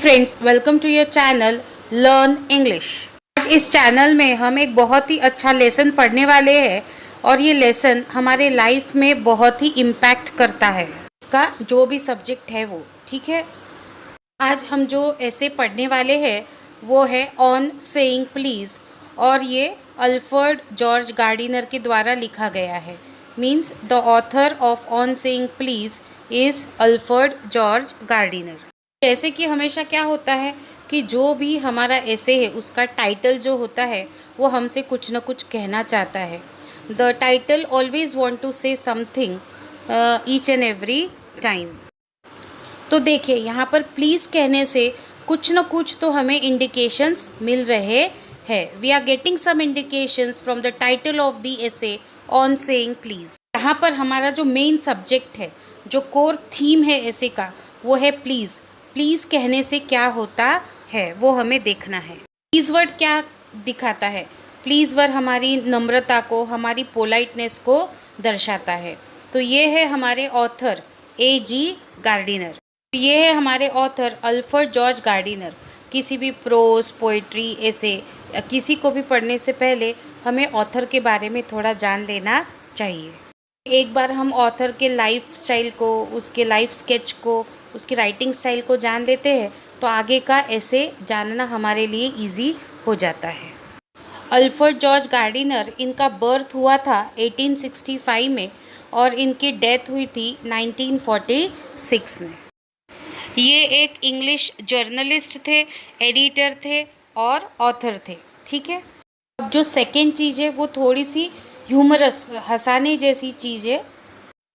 Friends, welcome to your channel learn English. आज इस channel में हम एक बहुत ही अच्छा लेसन पढ़ने वाले हैं और ये लेसन हमारे लाइफ में बहुत ही इम्पैक्ट करता है। इसका जो भी सब्जेक्ट है वो ठीक है। आज हम जो ऐसे पढ़ने वाले हैं वो है ऑन सेइंग प्लीज़, और ये अल्फ्रेड जॉर्ज गार्डिनर के द्वारा लिखा गया है। Means the author of on saying please is Alfred George Gardiner. जैसे कि हमेशा क्या होता है कि जो भी हमारा ऐसे है उसका टाइटल जो होता है वो हमसे कुछ ना कुछ कहना चाहता है। The title always want to say something each and every time. तो देखिए यहाँ पर प्लीज़ कहने से कुछ ना कुछ तो हमें इंडिकेशंस मिल रहे हैं। We are getting some indications from the title of the essay on saying please. यहाँ पर हमारा जो मेन सब्जेक्ट है, जो कोर थीम है ऐसे का, वो है प्लीज़। प्लीज़ कहने से क्या होता है वो हमें देखना है। प्लीज़ वर्ड क्या दिखाता है? प्लीज़ वर्ड हमारी नम्रता को, हमारी पोलाइटनेस को दर्शाता है। तो ये है हमारे ऑथर A.G. गार्डिनर। ये है हमारे ऑथर अल्फ्रेड जॉर्ज गार्डिनर। किसी भी प्रोज, पोइट्री, ऐसे किसी को भी पढ़ने से पहले हमें ऑथर के बारे में थोड़ा जान लेना चाहिए। एक बार हम ऑथर के लाइफ स्टाइल को, उसके लाइफ स्केच को, उसकी राइटिंग स्टाइल को जान लेते हैं तो आगे का ऐसे जानना हमारे लिए इजी हो जाता है। अल्फ्रेड जॉर्ज गार्डिनर, इनका बर्थ हुआ था 1865 में और इनकी डेथ हुई थी 1946 में। ये एक इंग्लिश जर्नलिस्ट थे, एडिटर थे और ऑथर थे। ठीक है। अब जो सेकेंड चीज़ है वो थोड़ी सी ह्यूमरस, हंसाने जैसी चीज़ है।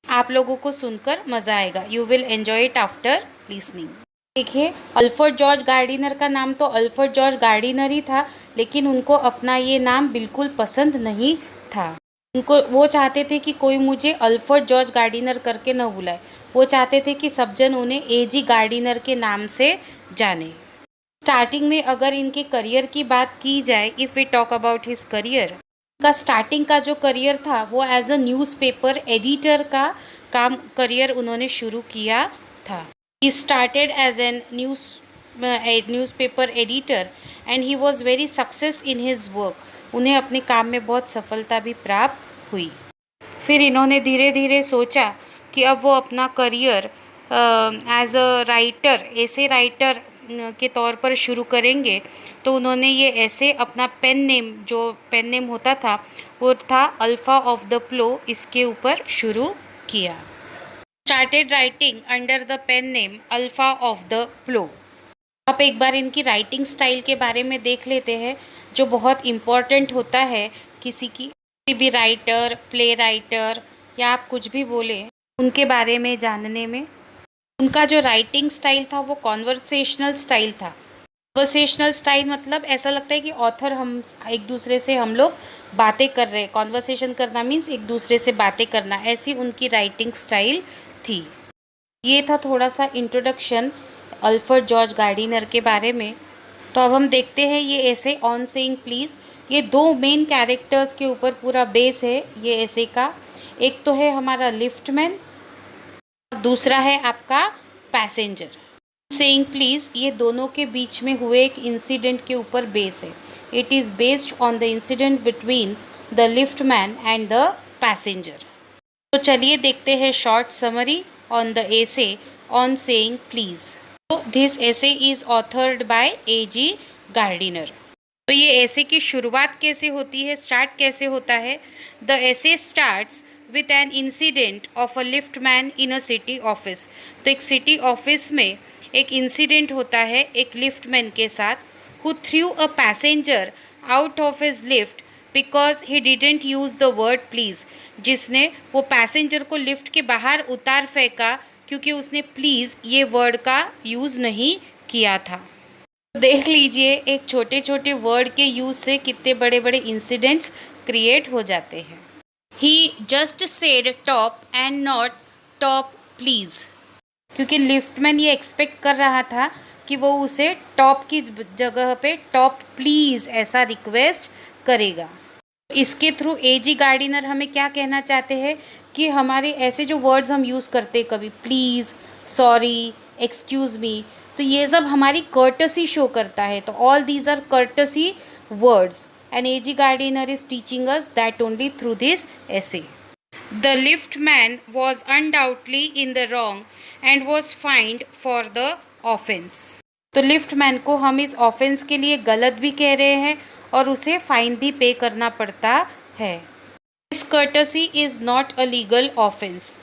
आप लोगों को सुनकर मज़ा आएगा। You will enjoy it after listening. देखिए, अल्फ्रेड जॉर्ज गार्डिनर का नाम तो अल्फ्रेड जॉर्ज गार्डिनर ही था, लेकिन उनको अपना ये नाम बिल्कुल पसंद नहीं था। उनको वो चाहते थे कि कोई मुझे अल्फ्रेड जॉर्ज गार्डिनर करके न बुलाए। वो चाहते थे कि सब जन उन्हें A.G. गार्डिनर के नाम से जाने। स्टार्टिंग में अगर इनके करियर की बात की जाए, if we talk about his career, का स्टार्टिंग का जो करियर था वो एज अ न्यूज़पेपर एडिटर का काम करियर उन्होंने शुरू किया था। He started as an newspaper editor and he was very success in his work. उन्हें अपने काम में बहुत सफलता भी प्राप्त हुई। फिर इन्होंने धीरे धीरे सोचा कि अब वो अपना करियर एज अ राइटर, ऐसे राइटर के तौर पर शुरू करेंगे। तो उन्होंने ये ऐसे अपना पेन नेम, जो पेन नेम होता था वो था अल्फ़ा ऑफ द प्लो, इसके ऊपर शुरू किया। Started writing under the pen name alpha of the plough. अब एक बार इनकी राइटिंग स्टाइल के बारे में देख लेते हैं, जो बहुत इम्पॉर्टेंट होता है किसी भी राइटर, प्ले राइटर या आप कुछ भी बोले उनके बारे में जानने में। उनका जो राइटिंग स्टाइल था वो कॉन्वर्सेशनल स्टाइल था। कॉन्वर्सेशनल स्टाइल मतलब ऐसा लगता है कि ऑथर, हम एक दूसरे से हम लोग बातें कर रहे हैं। कॉन्वर्सेशन करना मीन्स एक दूसरे से बातें करना, ऐसी उनकी राइटिंग स्टाइल थी। ये था थोड़ा सा इंट्रोडक्शन अल्फ्रेड जॉर्ज गार्डिनर के बारे में। तो अब हम देखते हैं ये ऐसे ऑन सेइंग प्लीज़। ये दो मेन कैरेक्टर्स के ऊपर पूरा बेस है ये ऐसे का। एक तो है हमारा लिफ्टमैन, दूसरा है आपका पैसेंजर। सेइंग प्लीज़ ये दोनों के बीच में हुए एक इंसिडेंट के ऊपर बेस है। It is based on the incident between the liftman and the passenger. तो चलिए देखते हैं short summary on the essay on saying please. तो this essay is authored by A.G. Gardiner. तो ये एसे की शुरुआत कैसे होती है, स्टार्ट कैसे होता है? The essay starts with an incident of a liftman in a city office. तो एक सिटी ऑफिस में एक इंसिडेंट होता है एक लिफ्टमैन के साथ, who through a passenger out of his lift because he didn't use the word please. जिसने वो पैसेंजर को लिफ्ट के बाहर उतार फेंका क्योंकि उसने प्लीज़ ये वर्ड का यूज़ नहीं किया था। देख लीजिए, एक छोटे छोटे वर्ड के यूज़ से कितने बड़े बड़े इंसिडेंट्स क्रिएट हो जाते हैं। He just said top and not top please, क्योंकि लिफ्टमैन ये एक्सपेक्ट कर रहा था कि वो उसे टॉप की जगह पे टॉप प्लीज़ ऐसा रिक्वेस्ट करेगा। इसके थ्रू A.G. गार्डिनर हमें क्या कहना चाहते हैं कि हमारे ऐसे जो वर्ड्स हम यूज़ करते हैं कभी प्लीज़, सॉरी, एक्सक्यूज़ मी, तो ये सब हमारी कर्टसी शो करता है। तो all these are courtesy words and A G Gardiner is teaching us that only through this essay. The liftman was undoubtedly in the wrong and was fined for the offense. तो liftman को हम इस offence के लिए गलत भी कह रहे हैं और उसे फाइन भी पे करना पड़ता है। Discourtesy is not a legal offence.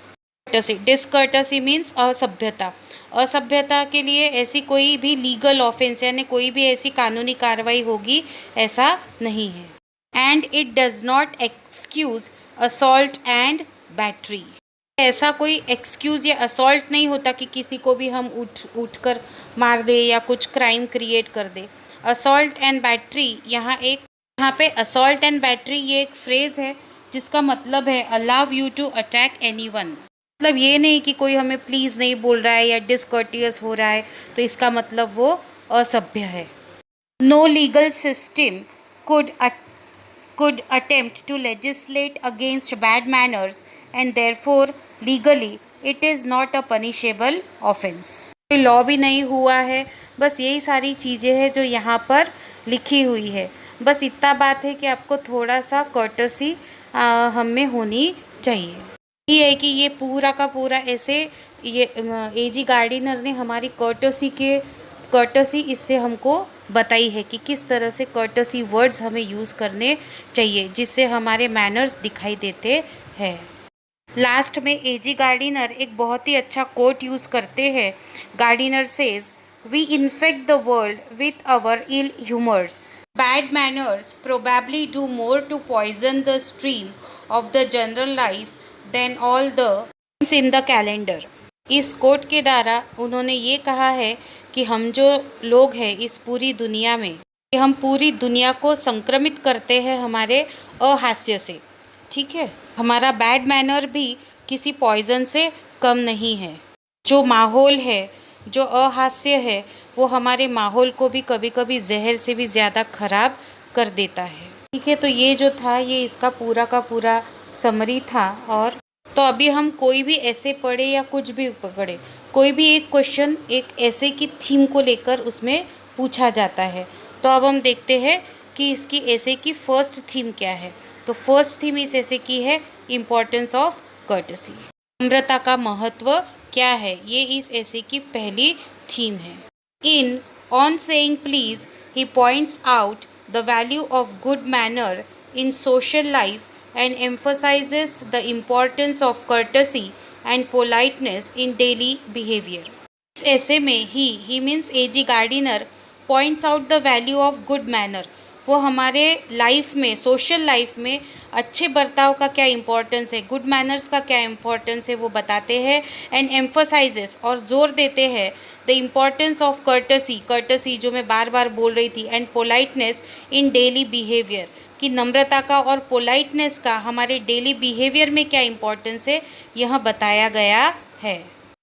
Discourtesy means असभ्यता। असभ्यता के लिए ऐसी कोई भी लीगल ऑफेंस यानी कोई भी ऐसी कानूनी कार्रवाई होगी ऐसा नहीं है। And it does not excuse assault and battery. ऐसा कोई एक्सक्यूज़ या असॉल्ट नहीं होता कि किसी को भी हम उठ कर मार दे या कुछ क्राइम क्रिएट कर दे। असॉल्ट एंड बैटरी यहाँ पे असॉल्ट एंड बैटरी ये एक फ्रेज़ है जिसका मतलब है allow you to attack anyone. मतलब ये नहीं कि कोई हमें प्लीज़ नहीं बोल रहा है या डिसकर्टियस हो रहा है तो इसका मतलब वो असभ्य है। No legal system could attempt to legislate against bad manners and therefore legally it is not a punishable offense. कोई लॉ भी नहीं हुआ है, बस यही सारी चीज़ें हैं जो यहाँ पर लिखी हुई है। बस इतना बात है कि आपको थोड़ा सा कर्टसी हम में होनी चाहिए। ये है कि ये पूरा का पूरा ऐसे ये एजी गार्डिनर ने हमारी कर्टसी इससे हमको बताई है कि किस तरह से कर्टसी वर्ड्स हमें यूज़ करने चाहिए जिससे हमारे मैनर्स दिखाई देते हैं। लास्ट में एजी गार्डिनर एक बहुत ही अच्छा कोट यूज़ करते हैं। Gardiner says we infect the world with our ill humours. Bad manners probably do more to poison the stream of the general life than all the in the calendar. इस quote के द्वारा उन्होंने ये कहा है कि हम जो लोग हैं इस पूरी दुनिया में कि हम पूरी दुनिया को संक्रमित करते हैं हमारे अहास्य से। ठीक है, हमारा बैड मैनर भी किसी पॉइजन से कम नहीं है। जो माहौल है, जो अहास्य है, वो हमारे माहौल को भी कभी कभी जहर से भी ज़्यादा ख़राब कर देता है। ठीक है, तो ये जो था ये इसका पूरा का पूरा समरी था। और तो अभी हम कोई भी ऐसे पढ़े या कुछ भी पकड़े, कोई भी एक क्वेश्चन एक ऐसे की थीम को लेकर उसमें पूछा जाता है। तो अब हम देखते हैं कि इसकी ऐसे की फर्स्ट थीम क्या है। तो फर्स्ट थीम इस ऐसे की है इम्पोर्टेंस ऑफ कर्टसी। नम्रता का महत्व क्या है, ये इस ऐसे की पहली थीम है। In on saying please he points out the value of good manner in social life and emphasizes the importance of courtesy and politeness in daily behavior. इस ऐसे में he means A.G. Gardiner points out the value of good manner. वो हमारे life में, social life में अच्छे बर्ताव का क्या इम्पोर्टेंस है, गुड मैनर्स का क्या इम्पोर्टेंस है वो बताते हैं। एंड एम्फोसाइजेस और ज़ोर देते हैं द इम्पोर्टेंस ऑफ कर्टसी जो मैं बार बार बोल रही थी, and politeness in daily behaviour कि नम्रता का और पोलाइटनेस का हमारे डेली बिहेवियर में क्या इम्पोर्टेंस है यह बताया गया है।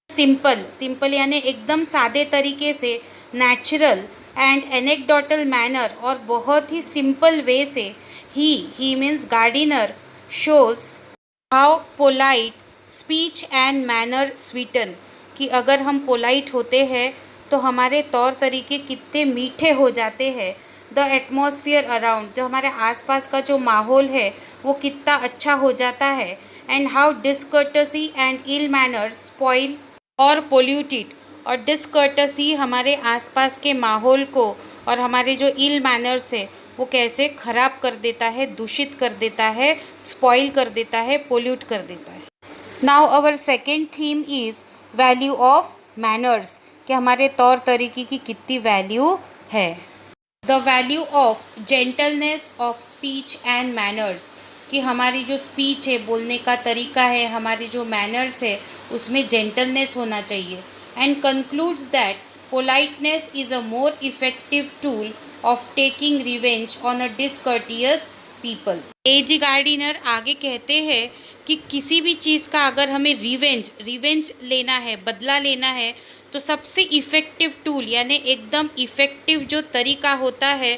सिंपल यानी एकदम सादे तरीके से, नेचुरल एंड एनेक्डोटल मैनर और बहुत ही सिंपल वे से ही means Gardiner shows how polite speech and manner sweeten कि अगर हम पोलाइट होते हैं तो हमारे तौर तरीके कितने मीठे हो जाते हैं। द एटमॉस्फेयर अराउंड, जो हमारे आसपास का जो माहौल है वो कितना अच्छा हो जाता है। And how discourtesy and ill manner spoil और पोल्यूटेड, और डिसकर्टसी हमारे आसपास के माहौल को और हमारे जो इल मैनर्स है वो कैसे ख़राब कर देता है, दूषित कर देता है, स्पॉइल कर देता है, पोल्यूट कर देता है। Now our second theme is value of manners कि हमारे तौर तरीके की कितनी वैल्यू है। The value of gentleness of speech and manners कि हमारी जो स्पीच है, बोलने का तरीका है, हमारी जो मैनर्स है उसमें जेंटलनेस होना चाहिए। And concludes that politeness is a more effective tool of taking revenge on a discourteous people. A.G. Gardiner आगे कहते हैं कि किसी भी चीज़ का अगर हमें रिवेंज लेना है, बदला लेना है, तो सबसे इफ़ेक्टिव टूल यानी एकदम इफ़ेक्टिव जो तरीका होता है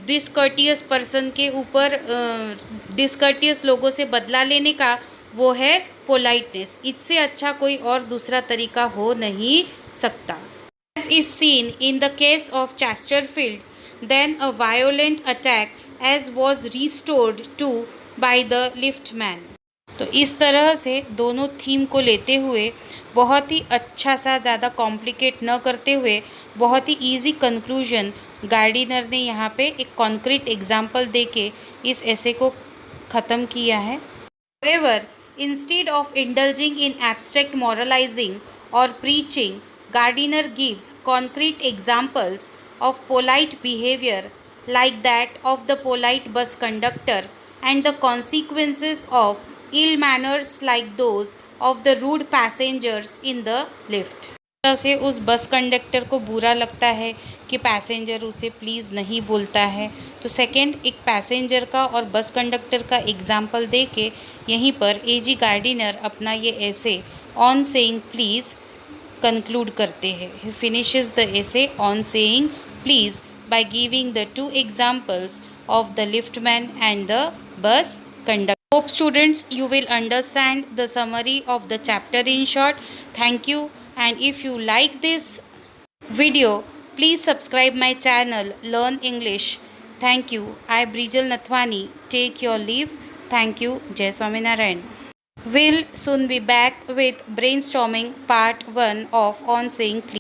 डिसकर्टियस पर्सन के ऊपर, डिसकर्टियस लोगों से बदला लेने का, वो है पोलाइटनेस। इससे अच्छा कोई और दूसरा तरीका हो नहीं सकता। As is seen in the case of Chesterfield, then a violent attack as was restored to by the liftman. तो इस तरह से दोनों थीम को लेते हुए बहुत ही अच्छा सा, ज़्यादा कॉम्प्लिकेट न करते हुए बहुत ही इजी कंक्लूजन गार्डिनर ने यहाँ पे एक कॉन्क्रीट एग्जाम्पल दे के इस ऐसे को ख़त्म किया है. However, instead of indulging in abstract moralizing or preaching, Gardiner gives concrete examples of polite behavior like that of the polite bus conductor and the consequences of ill manners like those of the rude passengers in the lift. तरह से उस bus conductor को बुरा लगता है कि passenger उसे please नहीं बोलता है. तो सेकंड, एक पैसेंजर का और बस कंडक्टर का एग्जाम्पल दे के यहीं पर A.G. गार्डिनर अपना ये ऐसे ऑन सेइंग प्लीज़ conclude करते हैं. He finishes the essay on saying please by giving the two examples of the liftman and the bus conductor. Hope students you will understand the summary of the chapter in short. Thank you, and if you like this video please subscribe my channel Learn English. Thank you. I Brijal Nathwani take your leave. Thank you. Jai Swaminarayan. We'll soon be back with brainstorming part 1 of On Saying Please.